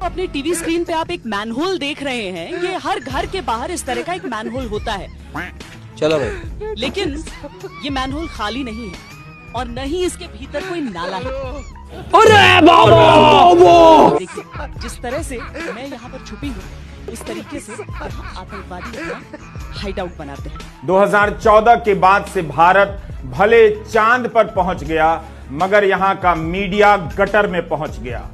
अपने TV screen पे आप एक मैनहोल देख रहे हैं। ये हर घर के बाहर इस तरह का एक मैनहोल होता है। चलो भाई। लेकिन ये मैनहोल खाली नहीं है और न ही इसके भीतर कोई नाला है। अरे बाबा! देखिए, जिस तरह से मैं यहाँ पर छुपी हूँ, इस तरीके से यहाँ आतंकवादी अपना हाइड आउट बनाते हैं। 2014 के बाद से भारत भले चांद पर पहुंच गया, मगर यहाँ का मीडिया गटर में पहुंच गया।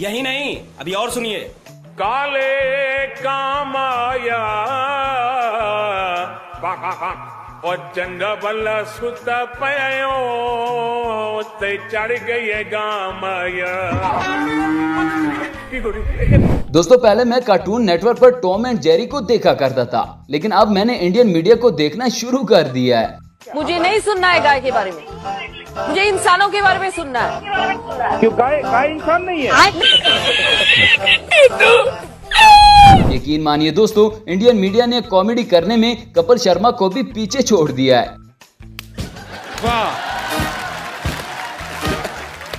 यही नहीं, अभी और सुनिए। काले कामाया और चंद बल्ला सुत पयो ते चढ़ गए गामाया। दोस्तों, पहले मैं कार्टून नेटवर्क पर टॉम एंड जेरी को देखा करता था, लेकिन अब मैंने इंडियन मीडिया को देखना शुरू कर दिया है। मुझे नहीं सुनना है गाय के बारे में, मुझे इंसानों के बारे में सुनना है। क्यों गाय इंसान नहीं है? यकीन मानिए दोस्तों, इंडियन मीडिया ने कॉमेडी करने में कपिल शर्मा को भी पीछे छोड़ दिया है।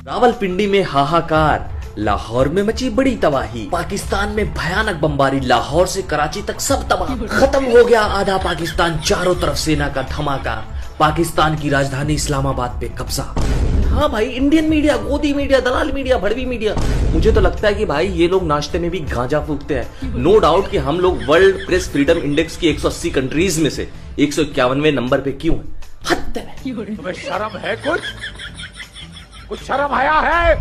रावलपिंडी में हाहाकार, लाहौर में मची बड़ी तबाही, पाकिस्तान में भयानक बमबारी, लाहौर से कराची तक सब तबाह, खत्म हो गया आधा पाकिस्तान, चारों तरफ सेना का धमाका, पाकिस्तान की राजधानी इस्लामाबाद पे कब्जा। हाँ भाई, इंडियन मीडिया, गोदी मीडिया, दलाल मीडिया, भड़वी मीडिया, मुझे तो लगता है कि भाई ये लोग नाश्ते में भी गांजा फूकते हैं। नो डाउट कि हम लोग वर्ल्ड प्रेस फ्रीडम इंडेक्स की 180 कंट्रीज में से 151वें नंबर पे क्यों हैं? हद है। तुम्हें शर्म है? कुछ शर्म आया है?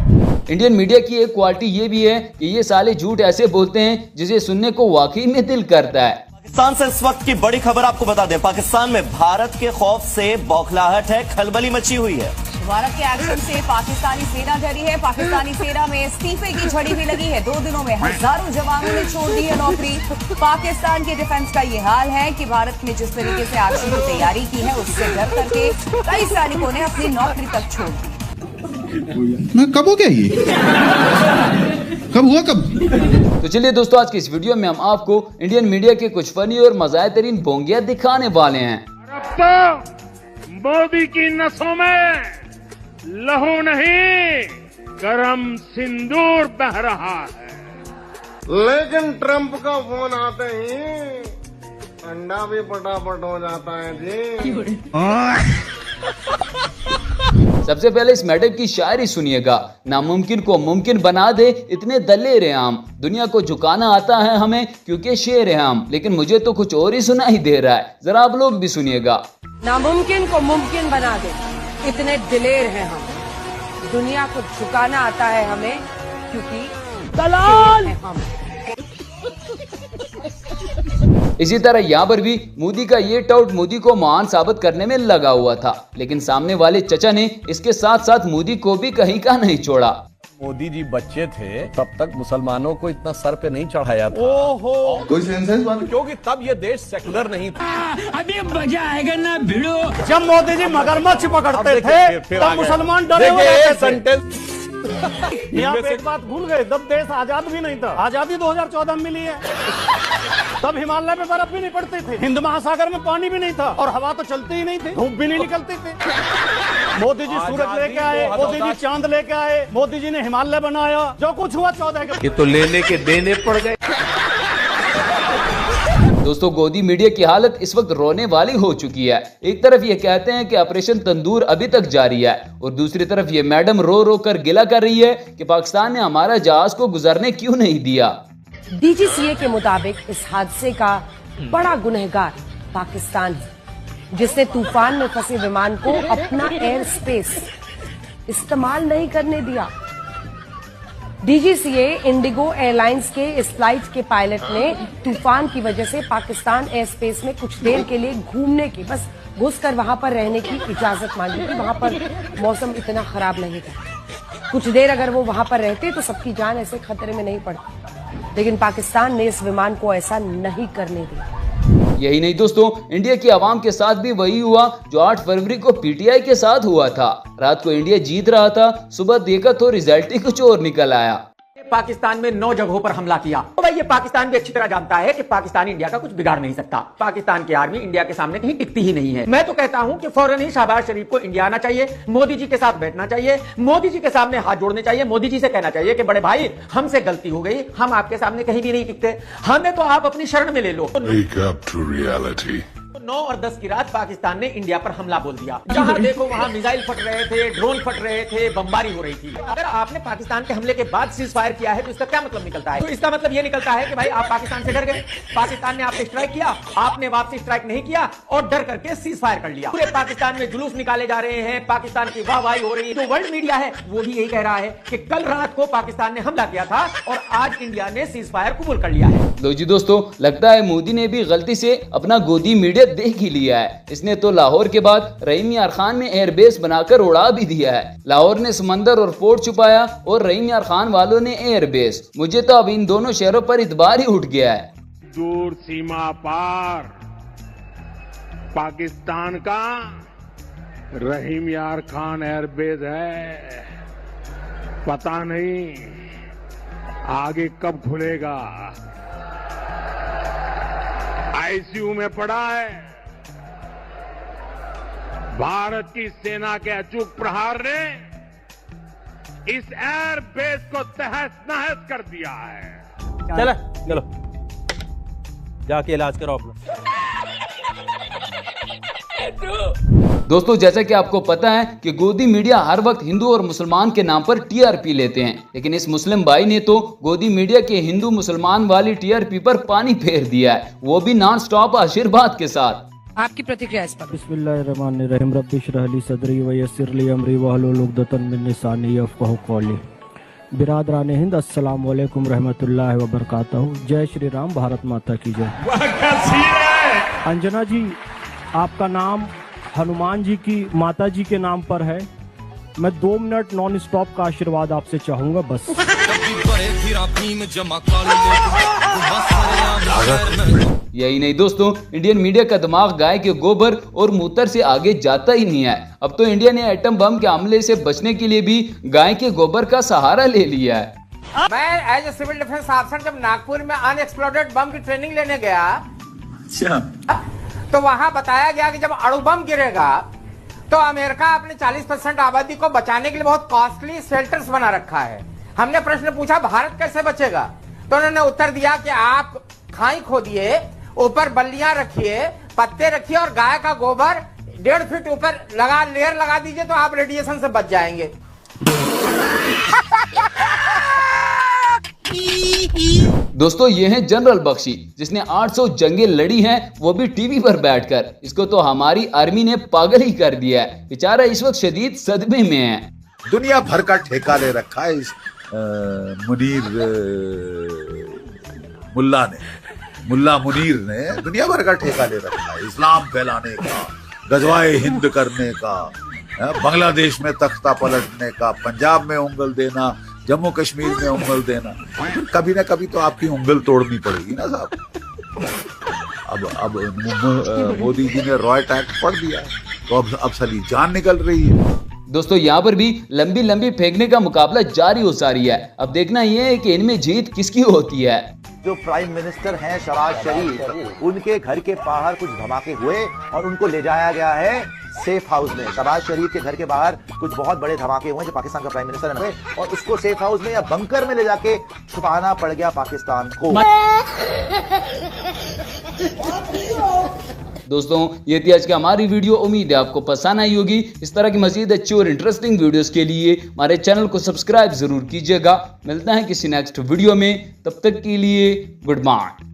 इंडियन मीडिया की एक क्वालिटी ये भी है कि ये साले झूठ ऐसे बोलते हैं जिसे सुनने को वाकई में दिल करता है। पाकिस्तान से इस वक्त की बड़ी खबर आपको बता दें, पाकिस्तान में भारत के खौफ से बौखलाहट है, खलबली मची हुई है। भारत के एक्शन से पाकिस्तानी सेना डरी है। पाकिस्तानी सेना में इस्तीफे की झड़ी भी लगी है। 2 दिनों में हजारों जवानों ने छोड़ दी है नौकरी। पाकिस्तान के डिफेंस का ये हाल है कि भारत ने जिस तरीके से एक्शन की तैयारी की है, उससे डर करके कई सैनिकों ने अपनी नौकरी तक छोड़ दी। कब हो गया ये? कब हुआ कब? तो चलिए दोस्तों, आज की इस वीडियो में हम आपको इंडियन मीडिया के कुछ फनी और मज़ाहिर बोंगिया दिखाने वाले हैं। मोदी की नसों में लहू नहीं, गरम सिंदूर बह रहा है। लेकिन ट्रंप का फोन आते ही अंडा भी फटाफट हो जाता है जी। सबसे पहले इस मैडम की शायरी सुनिएगा। नामुमकिन को मुमकिन बना दे, इतने दलेर हैं हम, दुनिया को झुकाना आता है हमें क्योंकि शेर हैं हम। लेकिन मुझे तो कुछ और ही सुनाई दे रहा है, जरा आप लोग भी सुनिएगा। नामुमकिन को मुमकिन बना दे, इतने दिलेर हैं हम, दुनिया को झुकाना आता है हमें क्योंकि दलाल हैं हम। इसी तरह यहाँ पर भी मोदी का ये टाउट मोदी को महान साबित करने में लगा हुआ था, लेकिन सामने वाले चचा ने इसके साथ साथ मोदी को भी कहीं का नहीं छोड़ा। मोदी जी बच्चे थे तब तक मुसलमानों को इतना सर पे नहीं चढ़ाया था। ओहो, कोई सेंस बात? क्योंकि तब ये देश सेकुलर नहीं था। अभी मजा आएगा ना भिड़ो। जब मोदी जी मगरमच्छ पकड़ते थे तब मुसलमान डरे हुए रहते थे। यहाँ पे एक बात भूल गए, तब देश आजाद भी नहीं था। आजादी 2014 में मिली है। तब हिमालय में बर्फ भी नहीं पड़ती थी, हिंद महासागर में पानी भी नहीं था और हवा तो चलती ही नहीं थी, धूप भी नहीं निकलती थी। मोदी जी सूरज लेके आए, मोदी जी चांद लेके आए, मोदी जी ने हिमालय बनाया। जो कुछ हुआ 14 के, ये तो लेने के देने पड़ गए। दोस्तों, गोदी मीडिया की हालत इस वक्त रोने वाली हो चुकी है। एक तरफ ये कहते हैं कि ऑपरेशन तंदूर अभी तक जारी है और दूसरी तरफ ये मैडम रो रो कर गिला कर रही है कि पाकिस्तान ने हमारा जहाज को गुजरने क्यों नहीं दिया। डीजीसीए के मुताबिक इस हादसे का बड़ा गुनहगार पाकिस्तान है, जिसने तूफान में फंसे विमान को अपना एयर स्पेस इस्तेमाल नहीं करने दिया। डीजीसीए इंडिगो एयरलाइंस के इस फ्लाइट के पायलट ने तूफान की वजह से पाकिस्तान एयर स्पेस में कुछ देर के लिए घूमने की, बस घुसकर वहां पर रहने की इजाजत मांगी थी। वहां पर मौसम इतना खराब नहीं था, कुछ देर अगर वो वहां पर रहते तो सबकी जान ऐसे खतरे में नहीं पड़ती, लेकिन पाकिस्तान ने इस विमान को ऐसा नहीं करने दिया। यही नहीं दोस्तों, इंडिया की आवाम के साथ भी वही हुआ जो 8 फरवरी को पीटीआई के साथ हुआ था। रात को इंडिया जीत रहा था, सुबह देखा तो रिजल्ट ही कुछ और निकल आया। पाकिस्तान में 9 जगहों पर हमला किया। तो भाई ये पाकिस्तान भी अच्छी तरह जानता है कि पाकिस्तान इंडिया का कुछ बिगाड़ नहीं सकता। पाकिस्तान की आर्मी इंडिया के सामने कहीं टिकती ही नहीं है। मैं तो कहता हूं कि फौरन ही शहबाज शरीफ को इंडिया आना चाहिए, मोदी जी के साथ बैठना चाहिए, मोदी जी के सामने हाथ जोड़ने चाहिए, मोदी जी से कहना चाहिए कि बड़े भाई हमसे गलती हो गई, हम आपके सामने कहीं भी नहीं टिकते, हमें तो आप अपनी शरण में ले लो। 9 और 10 की रात पाकिस्तान ने इंडिया पर हमला बोल दिया। जहां देखो वहां मिसाइल फट रहे थे, ड्रोन फट रहे थे, बमबारी हो रही थी। अगर आपने पाकिस्तान के हमले के बाद सीज फायर किया है तो इसका क्या मतलब निकलता है? तो इसका मतलब यह निकलता है कि भाई आप पाकिस्तान से डर गए, पाकिस्तान ने आप पे स्ट्राइक किया, आपने वापसी स्ट्राइक नहीं किया और डर करके सीज फायर कर लिया। पूरे पाकिस्तान में जुलूस निकाले जा रहे हैं, पाकिस्तान की वाहवाही हो रही है। जो वर्ल्ड मीडिया है वो भी यही कह रहा है कि कल रात को पाकिस्तान ने हमला किया था और आज इंडिया ने सीज फायर कबूल कर लिया है। लो जी दोस्तों, लगता है मोदी ने भी गलती से अपना गोदी मीडिया देख ही लिया है। इसने तो लाहौर के बाद रहीम यार खान में एयरबेस बनाकर उड़ा भी दिया है। लाहौर ने समंदर और पोर्ट छुपाया और रहीम यार खान वालों ने एयरबेस। मुझे तो अब इन दोनों शहरों पर इतबार ही उठ गया है। दूर सीमा पार पाकिस्तान का रहीम यार खान एयरबेस है, पता नहीं आगे कब खुलेगा। आईसीयू में पड़ा है। भारत की सेना के अचूक प्रहार ने इस एयरबेस को तहस नहस कर दिया है। चलो चलो जाके इलाज करो अपना। दोस्तों, जैसा कि आपको पता है कि गोदी मीडिया हर वक्त हिंदू और मुसलमान के नाम पर टीआरपी लेते हैं, लेकिन इस मुस्लिम भाई ने तो गोदी मीडिया के हिंदू मुसलमान वाली टीआरपी पर पानी फेर दिया है, वो भी नॉन स्टॉप आशीर्वाद के साथ। आपकी प्रतिक्रिया इस पर? बिस्मिल्लाहिर्रहमानिर्रहीम, रब्बि इश्रह ली सदरी व यस्सिर ली अमरी वहलुल उक़दतन मिन लिसानी यफ़क़हू क़ौली। बिरादरान हिंद, अस्सलाम वालेकुम रहमतुल्लाहि व बरकातहू। जय श्री राम, भारत माता की जय। अंजना जी, आपका नाम हनुमान जी की माता जी के नाम पर है। मैं 2 मिनट नॉन स्टॉप का आशीर्वाद आपसे चाहूंगा बस। यही नहीं दोस्तों, इंडियन मीडिया का दिमाग गाय के गोबर और मूत्र से आगे जाता ही नहीं है। अब तो इंडिया ने एटम बम के हमले से बचने के लिए भी गाय के गोबर का सहारा ले लिया है। मैं as a civil defence officer जब नागपुर में अनएक्सप्लोडेड बम की ट्रेनिंग लेने गया, तो वहां बताया गया कि जब अणु बम गिरेगा तो अमेरिका अपने 40% आबादी को बचाने के लिए बहुत कॉस्टली शेल्टर्स बना रखा है। हमने प्रश्न पूछा भारत कैसे बचेगा, तो उन्होंने उत्तर दिया कि आप खाई खोदिए, ऊपर बल्लियां रखिए, पत्ते रखिए और गाय का गोबर 1.5 फीट ऊपर लेयर लगा दीजिए तो आप रेडिएशन से बच जाएंगे। दोस्तों, ये है जनरल बख्शी, जिसने 800 जंगें लड़ी हैं, वो भी टीवी पर बैठकर। इसको तो हमारी आर्मी ने पागल ही कर दिया है। बेचारा इस वक्त शदीद सदमे में है। दुनिया भर का ठेका ले रखा है इस मुनीर मुल्ला मुनीर ने दुनिया भर का ठेका ले रखा है, इस्लाम फैलाने का, गजवाए हिंद करने का, बांग्लादेश में तख्ता पलटने का, पंजाब में उंगल देना, जम्मू कश्मीर में उंगल देना। कभी ना कभी तो आपकी उंगल तोड़नी पड़ेगी ना साहब। अब मोदी जी ने रॉय टैक्स पढ़ दिया, तो अब साली जान निकल रही है। दोस्तों, यहाँ पर भी लंबी लंबी फेंकने का मुकाबला जारी हो सारी है। अब देखना यह है कि इनमें जीत किसकी होती है। जो प्राइम मिनिस्टर हैं शहबाज शरीफ, उनके घर के बाहर कुछ धमाके हुए और उनको ले जाया गया है सेफ हाउस में। शहबाज शरीफ के घर के बाहर कुछ बहुत बड़े धमाके हुए जो पाकिस्तान का प्राइम मिनिस्टर है, और उसको सेफ हाउस में या बंकर में ले जाके छुपाना पड़ गया पाकिस्तान को। दोस्तों, ये थी आज की हमारी वीडियो। उम्मीद है आपको पसंद आई होगी। इस तरह की मजीद अच्छी और इंटरेस्टिंग वीडियोस के लिए हमारे चैनल को सब्सक्राइब जरूर कीजिएगा। मिलते हैं किसी नेक्स्ट वीडियो में, तब तक के लिए गुड बाय।